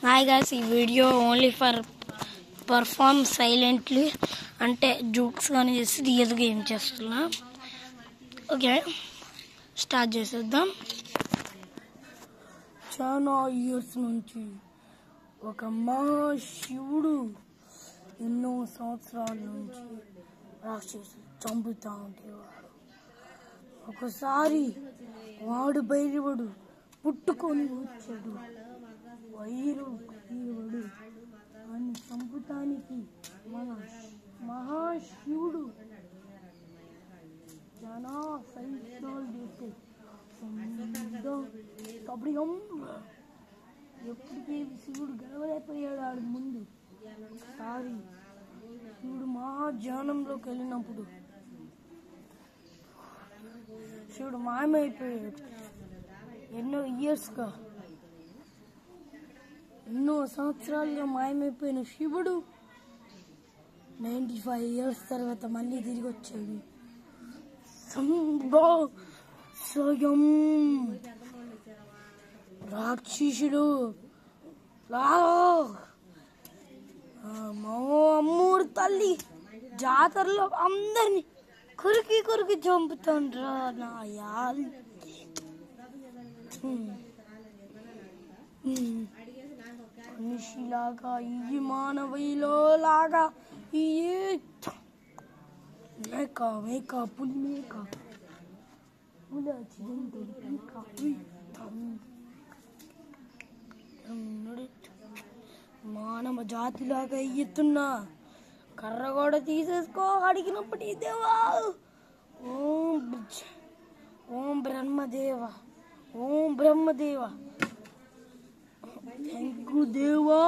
Hi guys, ఈ video only for perform silently అంటే jokes కానీ చేసి రియల్గా ఏం చేస్తున్నా. ఓకే, స్టార్ట్ చేసేద్దాం. చాలా ఇయర్స్ నుంచి ఒక మహాశివుడు ఎన్నో సంవత్సరాల నుంచి రాక్షసులు చంపుతూ ఉండేవాడు. ఒకసారి వాడు భైరవుడు పుట్టుకొని వచ్చాడు. వైరవుడు అని చంపుతానికి మన మహాశివుడు చాలా సంవత్సరాలు చేస్తే ఎప్పటికీ శివుడు గెలవలేకపోయాడు. ఆడు ముందు సారి శివుడు మహాధ్యానంలోకి వెళ్ళినప్పుడు శివుడు మాయమైపోయాడు. ఎన్నో ఇయర్స్గా ఎన్నో సంవత్సరాలుగా మాయమైపోయిన శివుడు 95 years తర్వాత మళ్ళీ తిరిగి వచ్చాడు. స్వయం రాక్షసుడు అమ్మూరు తల్లి జాతరలో అందరినీ కొరికి చంపుతాండ్రా నాయాలి. మనిషిలాగా ఈ మానవులో లాగా ఈ మేక పులి మేక మానవ జాతిలాగా ఎత్తున్నా కర్ర కూడా తీసేసుకో అడిగినప్పుడు దేవా ఓం బ్రహ్మదేవ ఓం బ్రహ్మదేవ థ్యాంక్ యూ దేవా.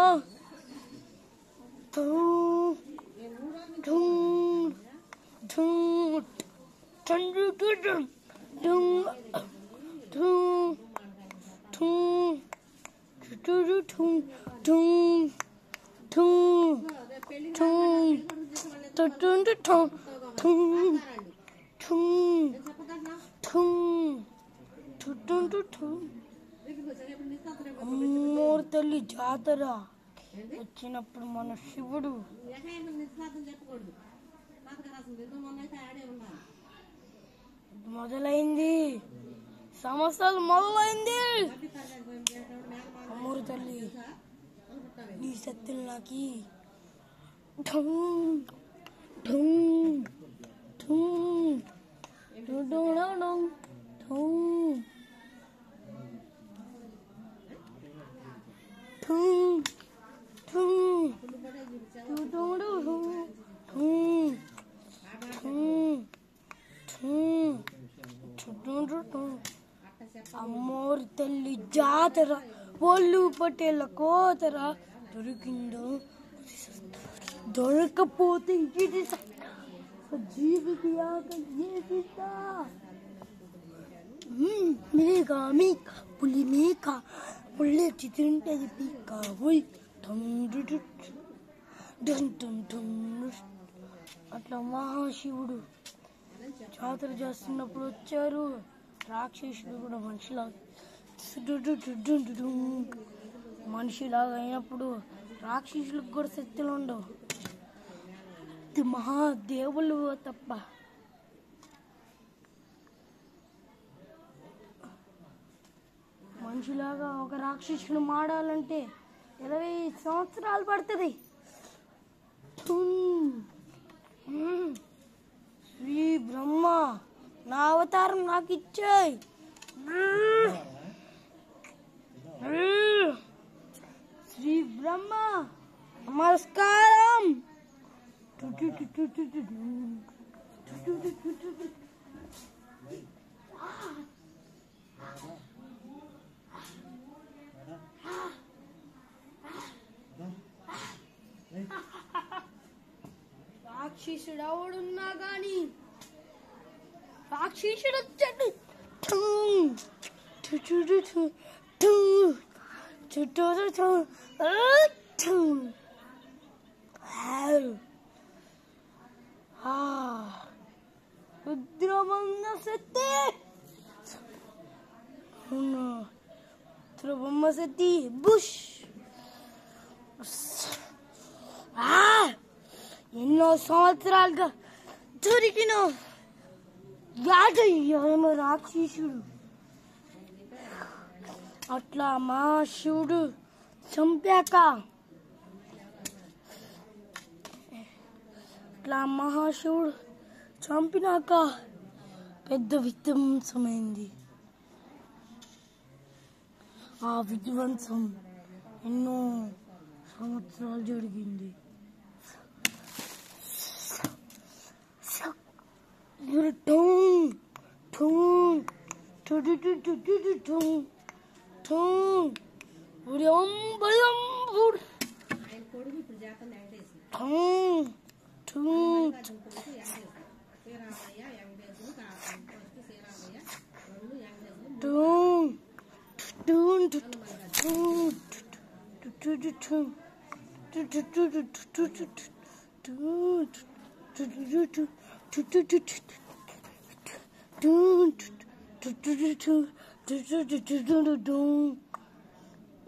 అమ్మోరు తల్లి జాతర వచ్చినప్పుడు మన శివుడు మొదలైంది, సంవత్సరాలు మొదలైంది. అమ్మోరు తల్లి నీ శక్తులు నాకి అమ్మోరు తల్లి జాతర ఒళ్ళు పట్టేళ్ళ కోతర దొరికిందో దొరకపోతే ఇది జీవికి మేక మేక పులి మేక పుల్లెచ్చి తింటది పీక అట్లా మహాశివుడు జాతర చేస్తున్నప్పుడు వచ్చారు. రాక్షసుడు కూడా మనిషిలాగా అయినప్పుడు రాక్షసులకు కూడా శక్తులు ఉండవు, మహాదేవులు తప్ప. మనిషిలాగా ఒక రాక్షసుడు మాడాలంటే 20 సంవత్సరాలు పడుతుంది. శ్రీ బ్రహ్మ నా అవతారం నాకు ఇచ్చాయి. శ్రీ బ్రహ్మ నమస్కారం. రాక్షసుడు ఎవడున్నా గాని రాక్షసుడు వచ్చాడు. రుద్రమంద శక్తి రుద్రబ్రహ్మశక్తి బుష్ ఎన్నో సంవత్సరాలుగా దొరికిన యాదయ్యేమో రాక్షసుడు. అట్లా మహాశివుడు చంపాక చంపినాక పెద్ద విధ్వంసమైంది. ఆ విధ్వంసం ఎన్నో సంవత్సరాలు జరిగింది.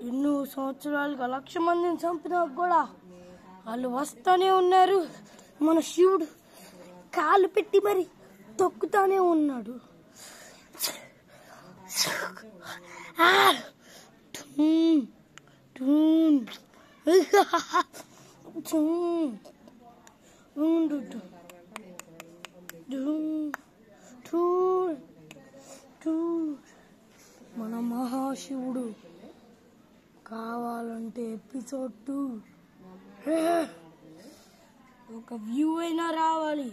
ఎన్నో సంవత్సరాలుగా 1,00,000 మందిని చంపినా కూడా వాళ్ళు వస్తానే ఉన్నారు. మన శివుడు కాలు పెట్టి మరి తొక్కుతానే ఉన్నాడు. మన మహాశివుడు కావాలంటే ఎపిసోడ్ 2 ఒక వ్యూ అయినా రావాలి.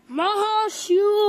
మహాశివు